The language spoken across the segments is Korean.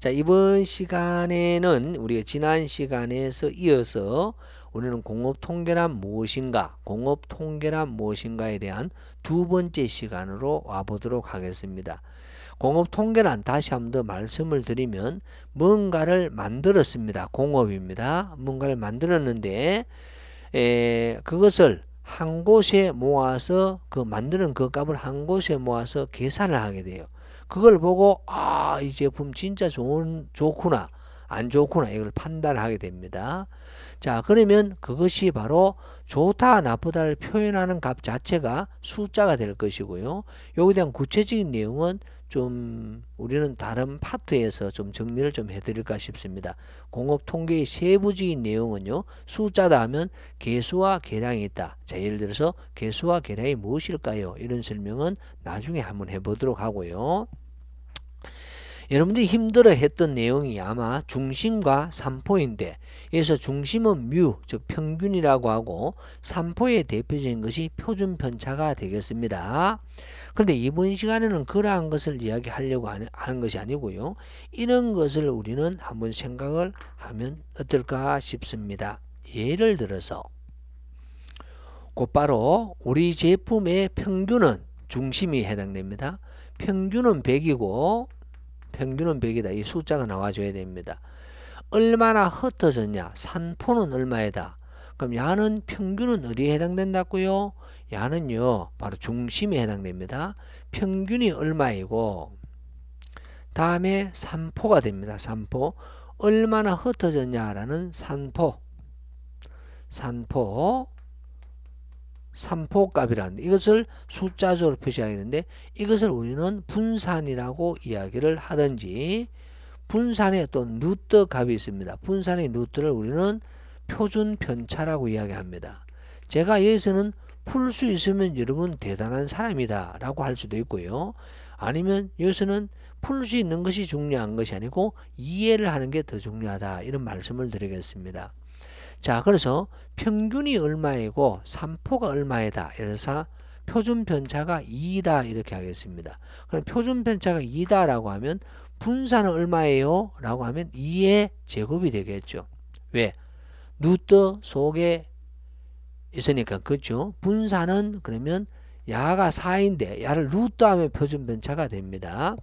자, 이번 시간에는 우리가 지난 시간에서 이어서 우리는 공업통계란 무엇인가, 공업통계란 무엇인가에 대한 두 번째 시간으로 와보도록 하겠습니다. 공업통계란 다시 한번 더 말씀을 드리면 뭔가를 만들었습니다. 공업입니다. 뭔가를 만들었는데 그것을 한 곳에 모아서 만드는 그 값을 한 곳에 모아서 계산을 하게 돼요. 그걸 보고 이 제품 진짜 좋구나 안 좋구나 이걸 판단하게 됩니다. 자, 그러면 그것이 바로 좋다 나쁘다를 표현하는 값 자체가 숫자가 될 것이고요. 여기에 대한 구체적인 내용은 좀 우리는 다른 파트에서 좀 정리를 좀 해드릴까 싶습니다. 공업통계의 세부적인 내용은요, 숫자다 하면 개수와 계량이 있다. 자, 예를 들어서 개수와 계량이 무엇일까요? 이런 설명은 나중에 한번 해보도록 하고요. 여러분들이 힘들어 했던 내용이 아마 중심과 산포인데, 그래서 중심은 뮤, 즉 평균이라고 하고 산포의 대표적인 것이 표준 편차가 되겠습니다. 그런데 이번 시간에는 그러한 것을 이야기하려고 하는 것이 아니고요. 이런 것을 우리는 한번 생각을 하면 어떨까 싶습니다. 예를 들어서 곧바로 우리 제품의 평균은 중심이 해당됩니다. 평균은 100이고 평균은 100이다. 이 숫자가 나와줘야 됩니다. 얼마나 흩어졌냐? 산포는 얼마이다. 그럼 야는 평균은 어디에 해당된다고요? 야는요 바로 중심에 해당됩니다. 평균이 얼마이고 다음에 산포가 됩니다. 산포 얼마나 흩어졌냐라는 산포값이라는 이것을 숫자적으로 표시하게 되는데 이것을 우리는 분산이라고 이야기를 하든지 분산의 또 루트 값이 있습니다. 분산의 루트를 우리는 표준 편차라고 이야기합니다. 제가 여기서는 풀 수 있으면 여러분 대단한 사람이다 라고 할 수도 있고요. 아니면 여기서는 풀 수 있는 것이 중요한 것이 아니고 이해를 하는 게 더 중요하다 이런 말씀을 드리겠습니다. 자, 그래서 평균이 얼마이고 산포가 얼마이다. 그래서 표준 편차가 2다 이렇게 하겠습니다. 그럼 표준 편차가 2다 라고 하면 분산은 얼마예요? 라고 하면 2의 제곱이 되겠죠. 왜? 루트 속에 있으니까. 그렇죠. 분산은 그러면 야가 4인데 야를 루트 하면 표준 편차가 됩니다.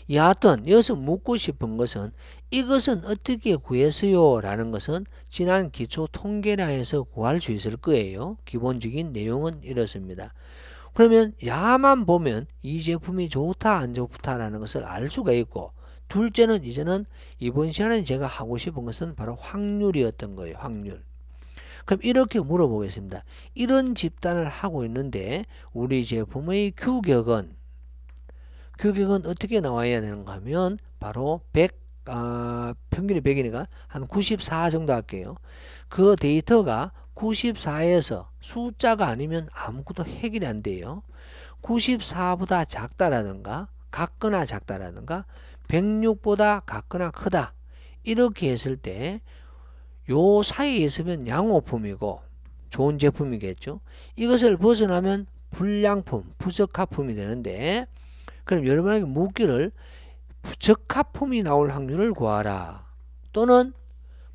여하튼 여기서 묻고 싶은 것은 이것은 어떻게 구했어요? 라는 것은 지난 기초 통계량에서 구할 수 있을 거예요. 기본적인 내용은 이렇습니다. 그러면 야만 보면 이 제품이 좋다 안 좋다라는 것을 알 수가 있고, 둘째는 이제는 이번 시간에 제가 하고 싶은 것은 바로 확률이었던 거예요. 확률. 그럼 이렇게 물어보겠습니다. 이런 집단을 하고 있는데 우리 제품의 규격은 어떻게 나와야 되는가 하면 바로 평균이 100이니까 한 94 정도 할게요. 그 데이터가 94에서 숫자가 아니면 아무것도 해결이 안 돼요. 94보다 작다라든가 같거나 작다라든가 106보다 같거나 크다 이렇게 했을 때 요 사이에 있으면 양호품이고 좋은 제품이겠죠. 이것을 벗어나면 불량품, 부적합품이 되는데, 그럼 여러분에게 묻기를 적합품이 나올 확률을 구하라 또는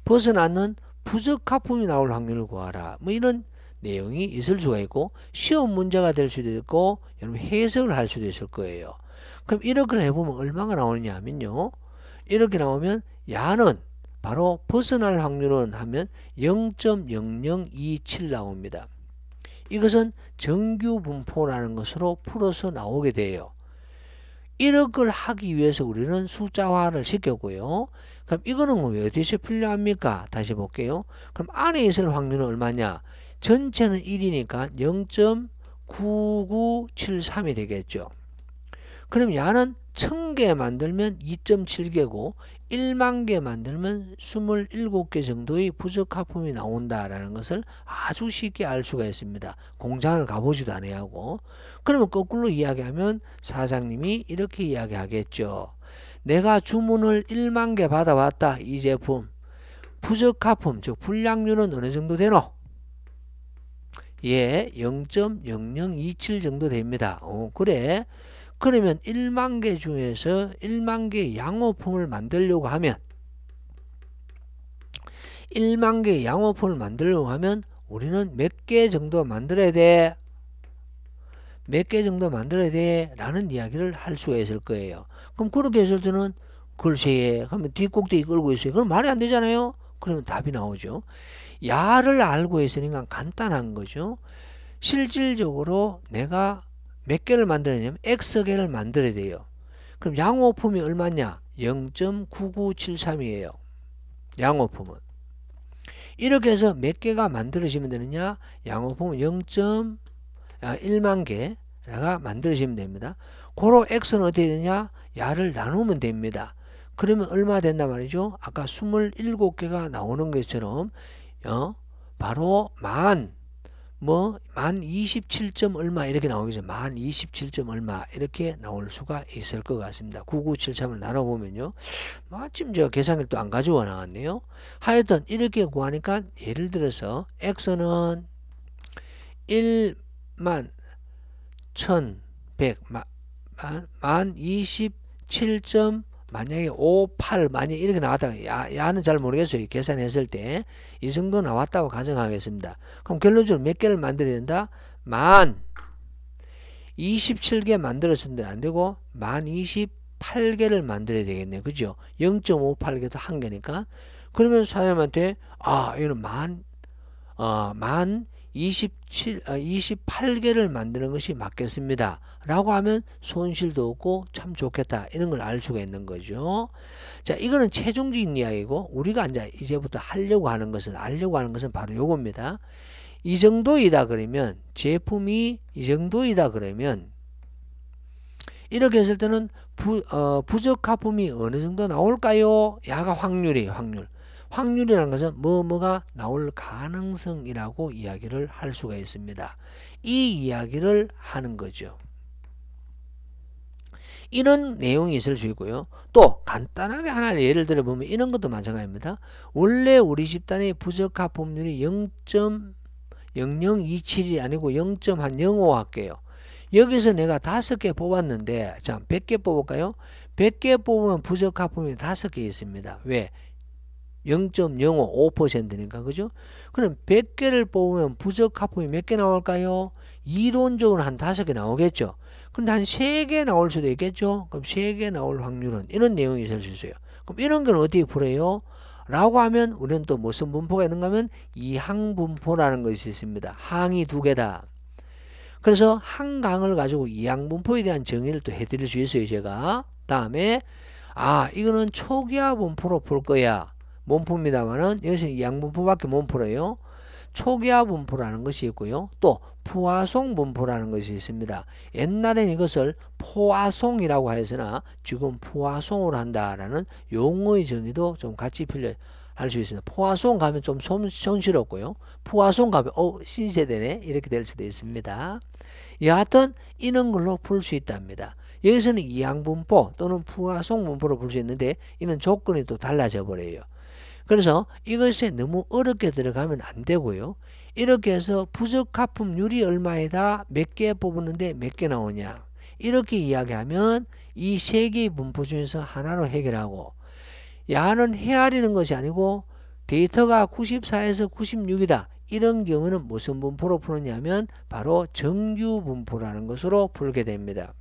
벗어나는 부적합품이 나올 확률을 구하라 뭐 이런 내용이 있을 수가 있고 시험 문제가 될 수도 있고 여러분 해석을 할 수도 있을 거예요. 그럼 이렇게 해보면 얼마가 나오느냐 하면요, 이렇게 나오면 야는 바로 벗어날 확률은 하면 0.0027 나옵니다. 이것은 정규 분포라는 것으로 풀어서 나오게 돼요. 이런 걸 하기 위해서 우리는 숫자화를 시켰고요. 그럼 이거는 왜 어디서 필요합니까? 다시 볼게요. 그럼 안에 있을 확률은 얼마냐? 전체는 1이니까 0.9973이 되겠죠. 그럼 야는 1000개 만들면 2.7개고 1만 개 만들면 27개 정도의 부적합품이 나온다라는 것을 아주 쉽게 알 수가 있습니다. 공장을 가보지도 않아야하고. 그러면 거꾸로 이야기하면 사장님이 이렇게 이야기하겠죠. 내가 주문을 1만 개 받아왔다. 이 제품 부적합품 즉 불량률은 어느 정도 되노? 예, 0.0027 정도 됩니다. 그래. 그러면 1만 개 중에서 1만 개의 양호품을 만들려고 하면 1만 개의 양호품을 만들려고 하면 우리는 몇 개 정도 만들어야 돼? 몇 개 정도 만들어야 돼? 라는 이야기를 할 수가 있을 거예요. 그럼 그렇게 했을 때는 글쎄 그러면 뒷꼭대기 끌고 있어요. 그럼 말이 안 되잖아요. 그러면 답이 나오죠. 야를 알고 있으니까 간단한 거죠. 실질적으로 내가 몇 개를 만들어야냐면 X개를 만들어야 돼요. 그럼 양호품이 얼마냐? 0.9973이에요. 양호품은. 이렇게 해서 몇 개가 만들어지면 되느냐? 양호품은 1만 개가 만들어지면 됩니다. 고로 X는 어떻게 되냐? 야를 나누면 됩니다. 그러면 얼마 된단 말이죠? 아까 27개가 나오는 것처럼 바로 만 27점 얼마 이렇게 나오겠죠. 만 27점 얼마 이렇게 나올 수가 있을 것 같습니다. 9973을 나눠보면요. 마침 제가 계산기를 또 안 가지고 나왔네요. 하여튼 이렇게 구하니까 예를 들어서 X는 1만 1100 만 27점 만약에 58 만약에 이렇게 나왔다가 야는 잘 모르겠어요. 계산했을 때 이 정도 나왔다고 가정하겠습니다. 그럼 결론적으로 몇 개를 만들어야 된다? 만 27개 만들었는데 안 되고 만 28개를 만들어야 되겠네. 그죠? 0.58개도 한 개니까. 그러면 사장님한테 이거는 만 28개를 만드는 것이 맞겠습니다. 라고 하면 손실도 없고 참 좋겠다. 이런 걸 알 수가 있는 거죠. 자, 이거는 최종적인 이야기고 우리가 이제부터 알려고 하는 것은 바로 요겁니다. 이 정도이다 그러면 제품이 이 정도이다 그러면 이렇게 했을 때는 부적합품이 어느 정도 나올까요? 야가 확률이에요. 확률이라는 것은 뭐가 나올 가능성이라고 이야기를 할 수가 있습니다. 이 이야기를 하는 거죠. 이런 내용이 있을 수 있고요. 또 간단하게 하나 예를 들어 보면 이런 것도 마찬가지입니다. 원래 우리 집단의 부적합품률이 0.0027이 아니고 0.05 할게요. 여기서 내가 5개 뽑았는데 자 100개 뽑을까요? 100개 뽑으면 부적합품이 5개 있습니다. 왜? 0.055%니까 그죠? 그럼 100개를 뽑으면 부적합품이 몇 개 나올까요? 이론적으로 한 5개 나오겠죠. 근데 한 3개 나올 수도 있겠죠. 그럼 3개 나올 확률은 이런 내용이 있을 수 있어요. 그럼 이런 건 어떻게 풀어요? 라고 하면 우리는 또 무슨 분포가 있는가 하면 이항분포라는 것이 있습니다. 항이 2개다. 그래서 한 강을 가지고 이항분포에 대한 정의를 또 해드릴 수 있어요. 제가 다음에 이거는 초기화 분포로 풀 거야. 못 풉니다만은 여기서 이항분포밖에 못 풀어요. 초기화 분포라는 것이 있고요. 또 포화송 분포라는 것이 있습니다. 옛날에는 이것을 포화송이라고 했으나 지금 포화송으로 한다라는 용어의 정의도 좀 같이 필요할 수 있습니다. 포화송 가면 좀 손실없고요. 포화송 가면 신세대네 이렇게 될 수도 있습니다. 여하튼 이런 걸로 풀 수 있답니다. 여기서는 이항분포 또는 포화송 분포로 풀 수 있는데 이는 조건이 또 달라져 버려요. 그래서 이것에 너무 어렵게 들어가면 안 되고요. 이렇게 해서 부적합품률이 얼마이다 몇 개 뽑았는데 몇 개 나오냐 이렇게 이야기하면 이 3개의 분포 중에서 하나로 해결하고 야는 헤아리는 것이 아니고 데이터가 94에서 96이다 이런 경우는 무슨 분포로 푸느냐면 바로 정규 분포라는 것으로 풀게 됩니다.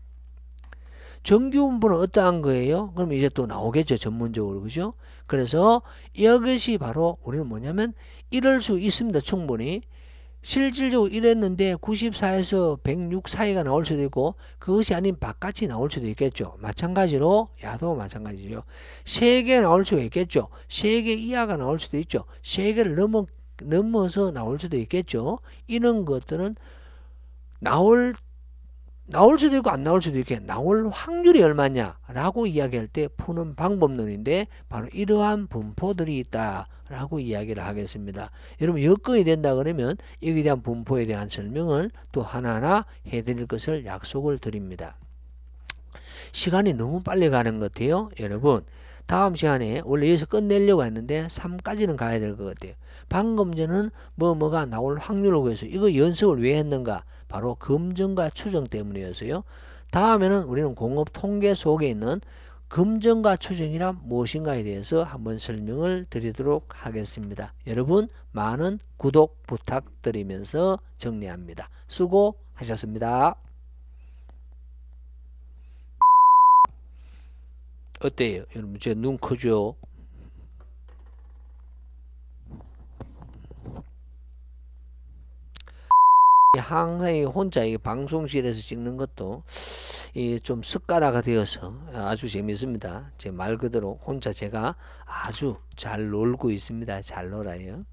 정규 분포는 어떠한 거예요? 그럼 이제 또 나오겠죠. 전문적으로. 그죠? 그래서 이것이 바로 우리는 뭐냐면 이럴 수 있습니다. 충분히. 실질적으로 이랬는데 94에서 106 사이가 나올 수도 있고 그것이 아닌 바깥이 나올 수도 있겠죠. 마찬가지로 야도 마찬가지죠. 3개 나올 수가 있겠죠. 3개 이하가 나올 수도 있죠. 3개를 넘어서 나올 수도 있겠죠. 이런 것들은 나올 수도 있고 안 나올 수도 있게 나올 확률이 얼마냐라고 이야기할 때 푸는 방법론인데 바로 이러한 분포들이 있다라고 이야기를 하겠습니다. 여러분 여건이 된다 그러면 여기에 대한 분포에 대한 설명을 또 하나하나 해드릴 것을 약속을 드립니다. 시간이 너무 빨리 가는 것 같아요. 여러분 다음 시간에 원래 여기서 끝내려고 했는데 3까지는 가야 될 것 같아요. 방금 전은 뭐가 나올 확률을 구해서 이거 연습을 왜 했는가? 바로 검증과 추정 때문이었어요. 다음에는 우리는 공업 통계 속에 있는 금전과 추정이란 무엇인가에 대해서 한번 설명을 드리도록 하겠습니다. 여러분 많은 구독 부탁드리면서 정리합니다. 수고하셨습니다. 어때요? 여러분 제 눈 크죠? 항상 혼자 이 방송실에서 찍는 것도 좀 습관화가 되어서 아주 재밌습니다. 제 말 그대로 혼자 제가 아주 잘 놀고 있습니다. 잘 놀아요.